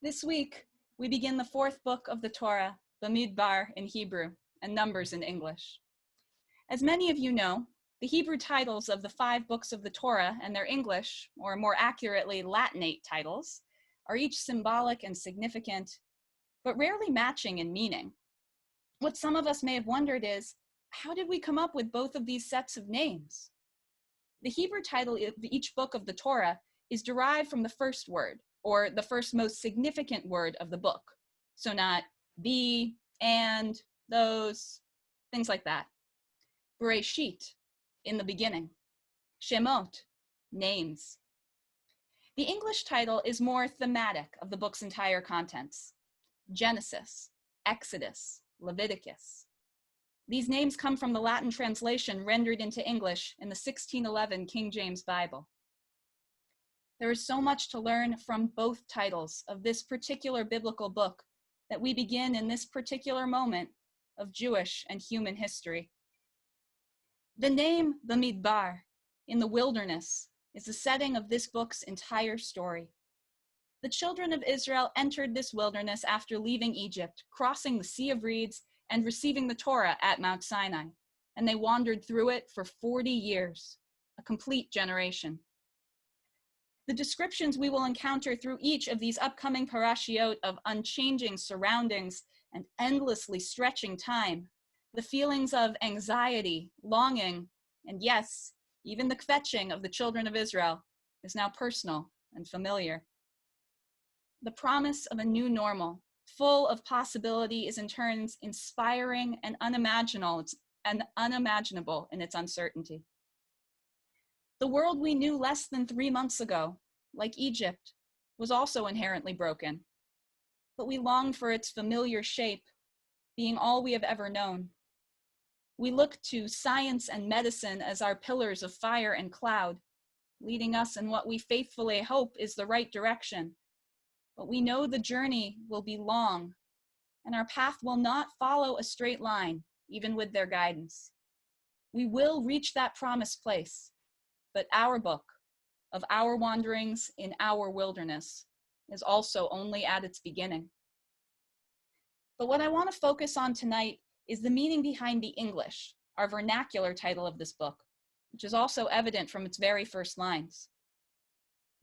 This week, we begin the fourth book of the Torah, Bamidbar in Hebrew, and Numbers in English. As many of you know, the Hebrew titles of the 5 books of the Torah and their English, or more accurately, Latinate titles, are each symbolic and significant, but rarely matching in meaning. What some of us may have wondered is, how did we come up with both of these sets of names? The Hebrew title of each book of the Torah is derived from the first word, or the first most significant word of the book. So not the, and, those, things like that. Bereshit, in the beginning. Shemot, names. The English title is more thematic of the book's entire contents. Genesis, Exodus, Leviticus. These names come from the Latin translation rendered into English in the 1611 King James Bible. There is so much to learn from both titles of this particular biblical book that we begin in this particular moment of Jewish and human history. The name Bamidbar, in the wilderness, is the setting of this book's entire story. The children of Israel entered this wilderness after leaving Egypt, crossing the Sea of Reeds, and receiving the Torah at Mount Sinai, and they wandered through it for 40 years, a complete generation. The descriptions we will encounter through each of these upcoming parashiot of unchanging surroundings and endlessly stretching time, the feelings of anxiety, longing, and yes, even the kvetching of the children of Israel is now personal and familiar. The promise of a new normal, full of possibility, is in turns inspiring and unimaginable in its uncertainty. The world we knew less than 3 months ago, like Egypt, was also inherently broken, but we longed for its familiar shape, being all we have ever known. We look to science and medicine as our pillars of fire and cloud, leading us in what we faithfully hope is the right direction. But we know the journey will be long, and our path will not follow a straight line, even with their guidance. We will reach that promised place, but our book of our wanderings in our wilderness is also only at its beginning. But what I want to focus on tonight is the meaning behind the English, our vernacular title of this book, which is also evident from its very first lines.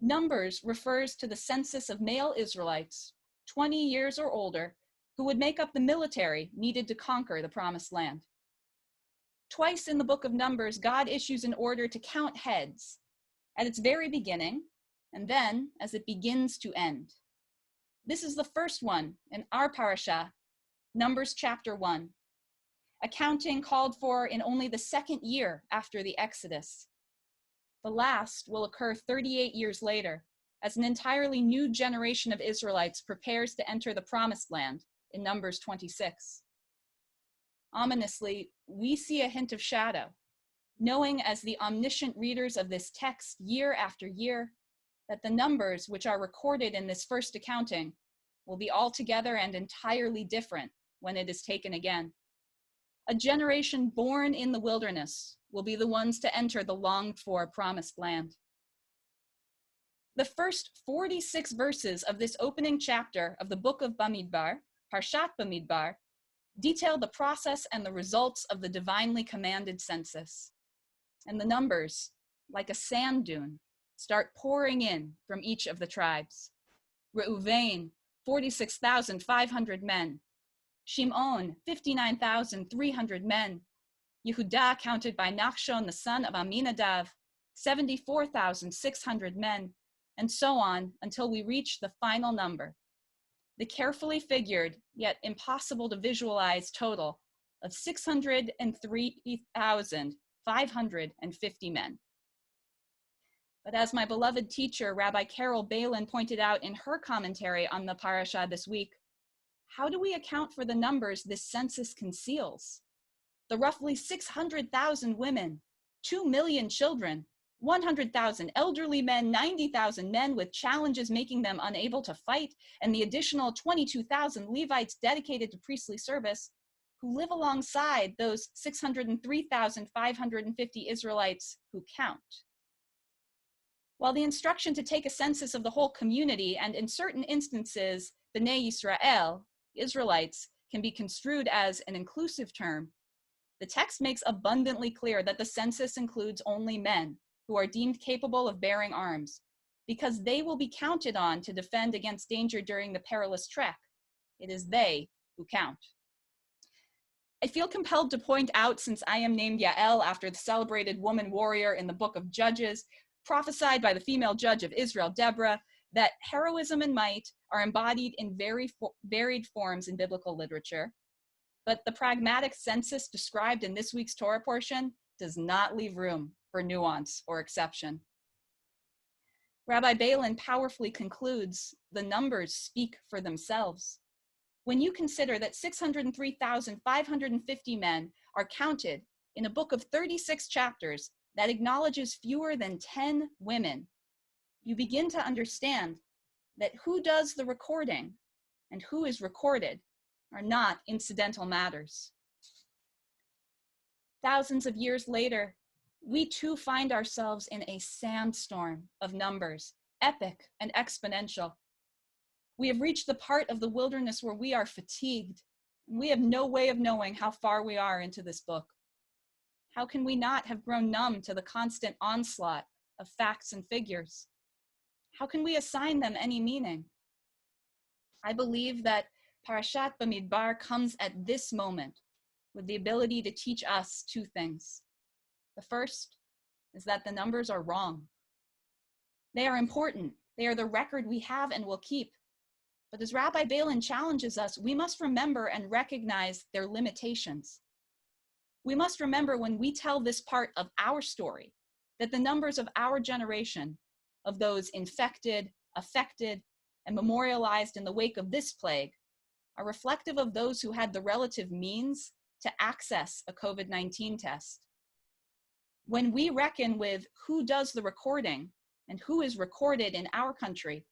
Numbers refers to the census of male Israelites, 20 years or older, who would make up the military needed to conquer the promised land. Twice in the book of Numbers, God issues an order to count heads, at its very beginning, and then as it begins to end. This is the first one in our parasha, Numbers chapter 1, a counting called for in only the 2nd year after the Exodus. The last will occur 38 years later, as an entirely new generation of Israelites prepares to enter the promised land in Numbers 26. Ominously, we see a hint of shadow, knowing as the omniscient readers of this text year after year, that the numbers which are recorded in this first accounting will be altogether and entirely different when it is taken again. A generation born in the wilderness will be the ones to enter the longed-for promised land. The first 46 verses of this opening chapter of the book of Bamidbar, PARASHAT BAMIDBAR, detail the process and the results of the divinely commanded census. And the numbers, like a sand dune, start pouring in from each of the tribes. Reuven, 46,500 men. Shimon, 59,300 men. Yehudah, counted by Nachshon, the son of Aminadav, 74,600 men, and so on until we reach the final number, the carefully figured, yet impossible to visualize total of 603,550 men. But as my beloved teacher, Rabbi Carol Balin, pointed out in her commentary on the parasha this week, how do we account for the numbers this census conceals? The roughly 600,000 women, 2 million children, 100,000 elderly men, 90,000 men with challenges making them unable to fight, and the additional 22,000 Levites dedicated to priestly service, who live alongside those 603,550 Israelites who count. While the instruction to take a census of the whole community, and in certain instances, B'nai Yisrael, Israelites, can be construed as an inclusive term, the text makes abundantly clear that the census includes only men who are deemed capable of bearing arms, because they will be counted on to defend against danger during the perilous trek. It is they who count. I feel compelled to point out, since I am named Yael after the celebrated woman warrior in the book of Judges, prophesied by the female judge of Israel, Deborah, that heroism and might are embodied in very varied forms in biblical literature. But the pragmatic census described in this week's Torah portion does not leave room for nuance or exception. Rabbi Balin powerfully concludes, the numbers speak for themselves. When you consider that 603,550 men are counted in a book of 36 chapters that acknowledges fewer than 10 women, you begin to understand that who does the recording and who is recorded are not incidental matters. Thousands of years later, we too find ourselves in a sandstorm of numbers, epic and exponential. We have reached the part of the wilderness where we are fatigued, and we have no way of knowing how far we are into this book. How can we not have grown numb to the constant onslaught of facts and figures? How can we assign them any meaning? I believe that PARASHAT BAMIDBAR comes at this moment with the ability to teach us two things. The first is that the numbers are wrong. They are important. They are the record we have and will keep. But as Rabbi Balin challenges us, we must remember and recognize their limitations. We must remember when we tell this part of our story that the numbers of our generation, of those infected, affected, and memorialized in the wake of this plague, are reflective of those who had the relative means to access a COVID-19 test. When we reckon with who does the recording and who is recorded in our country,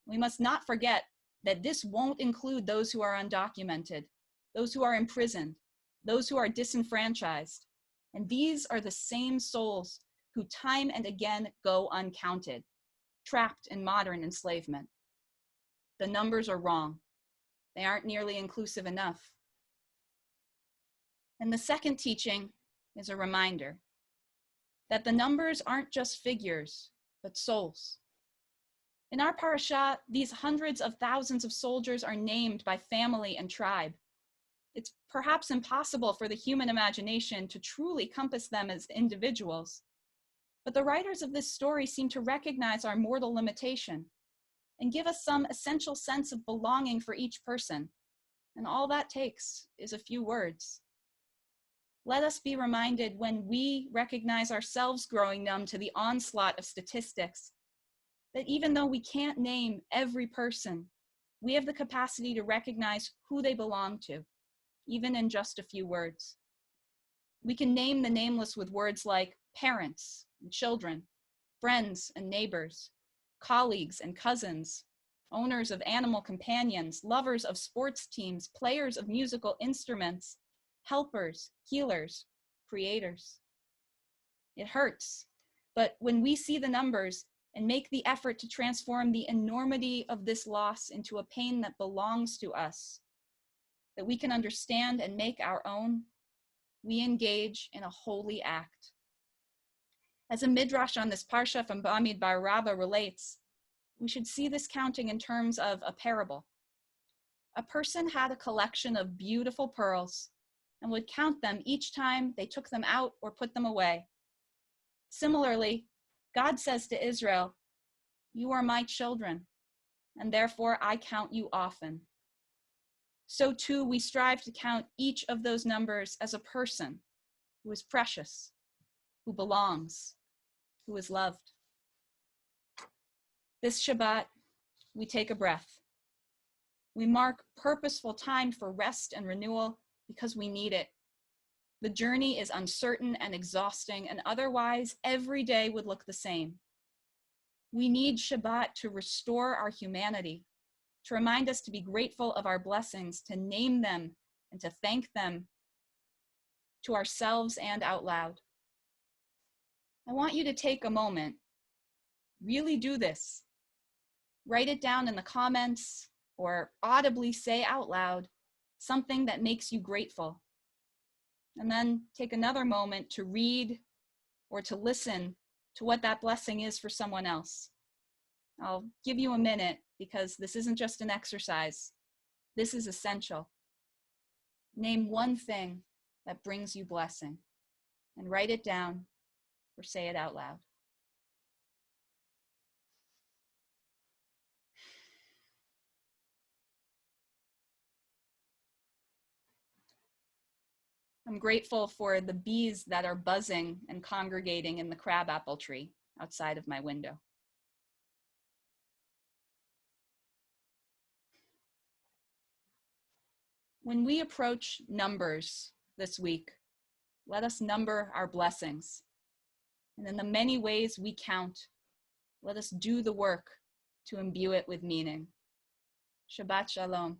we must not forget that this won't include those who are undocumented, those who are imprisoned, those who are disenfranchised. And these are the same souls who time and again go uncounted, trapped in modern enslavement. The numbers are wrong. They aren't nearly inclusive enough. And the second teaching is a reminder that the numbers aren't just figures, but souls. In our parasha, these hundreds of thousands of soldiers are named by family and tribe. It's perhaps impossible for the human imagination to truly compass them as individuals, but the writers of this story seem to recognize our mortal limitation and give us some essential sense of belonging for each person. And all that takes is a few words. Let us be reminded when we recognize ourselves growing numb to the onslaught of statistics, that even though we can't name every person, we have the capacity to recognize who they belong to, even in just a few words. We can name the nameless with words like parents and children, friends and neighbors, colleagues and cousins, owners of animal companions, lovers of sports teams, players of musical instruments, helpers, healers, creators. It hurts, but when we see the numbers and make the effort to transform the enormity of this loss into a pain that belongs to us, that we can understand and make our own, we engage in a holy act. As a midrash on this parsha from Bamidbar Rabbah relates, we should see this counting in terms of a parable. A person had a collection of beautiful pearls and would count them each time they took them out or put them away. Similarly, God says to Israel, "You are my children, and therefore I count you often." So too, we strive to count each of those numbers as a person who is precious, who belongs, who is loved. This Shabbat, we take a breath. We mark purposeful time for rest and renewal because we need it. The journey is uncertain and exhausting, and otherwise every day would look the same. We need Shabbat to restore our humanity, to remind us to be grateful of our blessings, to name them and to thank them to ourselves and out loud. I want you to take a moment really do this. Write it down in the comments or audibly say out loud something that makes you grateful. And then take another moment to read or to listen to what that blessing is for someone else. I'll give you a minute because this isn't just an exercise. This is essential. Name one thing that brings you blessing and write it down or say it out loud. I'm grateful for the bees that are buzzing and congregating in the crabapple tree outside of my window. When we approach numbers this week, let us number our blessings. And in the many ways we count, let us do the work to imbue it with meaning. Shabbat Shalom.